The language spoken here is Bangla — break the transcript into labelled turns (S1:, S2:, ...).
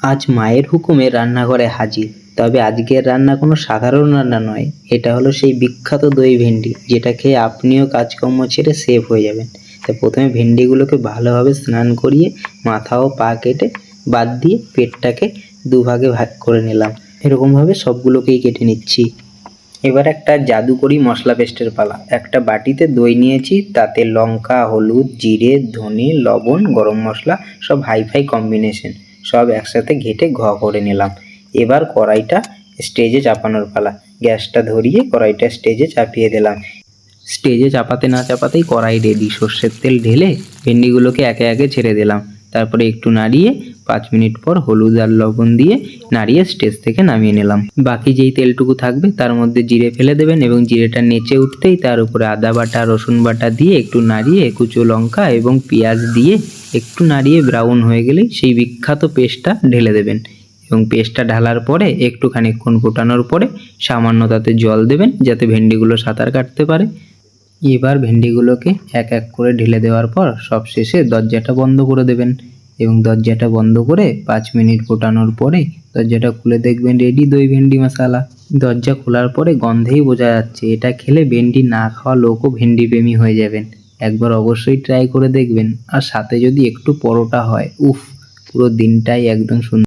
S1: আজ মায়ের হুকুমে রান্নাঘরে হাজির। তবে আজকের রান্না কোনো সাধারণ রান্না নয়, এটা হলো সেই বিখ্যাত দই ভেন্ডি, যেটা খেয়ে আপনিও কাজকর্ম ছেড়ে সেফ হয়ে যাবেন। তাই প্রথমে ভেন্ডিগুলোকে ভালোভাবে স্নান করিয়ে মাথা ও পা কেটে বাদ দিয়ে পেটটাকে দুভাগে ভাগ করে নিলাম। এরকমভাবে সবগুলোকেই কেটে নিচ্ছি। এবার একটা জাদুকরি মশলা পেস্টের পালা। একটা বাটিতে দই নিয়েছি, তাতে লঙ্কা, হলুদ, জিরে, ধনে, লবণ, গরম মশলা সব হাইফাই কম্বিনেশন সব একসাথে ঘেটে করে নিলাম। এবার কড়াইটা স্টেজে চাপানোর পালা। গ্যাসটা ধরিয়ে কড়াইটা স্টেজে চাপিয়ে দিলাম। স্টেজে চাপাতে না চাপাতেই কড়াই রেডি। সর্ষের তেল ঢেলে ভেন্ডিগুলোকে একে একে ছেড়ে দিলাম। তারপরে একটু নাড়িয়ে 5 মিনিট পর হলুদ আর লবণ দিয়ে নাড়িয়ে স্টেজ থেকে নামিয়ে নিলাম। বাকি যেই তেলটুকু থাকবে তার মধ্যে জিরে ফেলে দেবেন এবং জিরেটা নেচে উঠতেই তার উপরে আদা বাটা, রসুন বাটা দিয়ে একটু নাড়িয়ে কুচো লঙ্কা এবং পেঁয়াজ দিয়ে একটু নাড়িয়ে ব্রাউন হয়ে গেলেই সেই বিখ্যাত পেস্টটা ঢেলে দেবেন এবং পেস্টটা ঢালার পরে একটু খানিকক্ষণ ফোটানোর পরে সামান্য তাতে জল দেবেন যাতে ভেন্ডিগুলো সাঁতার কাটতে পারে। এবার ভেন্ডিগুলোকে এক এক করে ঢেলে দেওয়ার পর সবশেষে দরজাটা বন্ধ করে দেবেন এবং দরজাটা বন্ধ করে 5 মিনিট ফোটানোর পরে দরজাটা খুলে দেখবেন রেডি দই ভেন্ডি মশলা। দরজা খোলার পরে গন্ধেই বোঝা যাচ্ছে এটা খেলে ভেন্ডি না খাওয়া লোকও ভেন্ডি প্রেমী হয়ে যাবেন। একবার অবশ্যই ট্রাই করে দেখবেন। আর সাথে যদি একটু পরোটা হয়, উফ, পুরো দিনটাই একদম সুন্দর।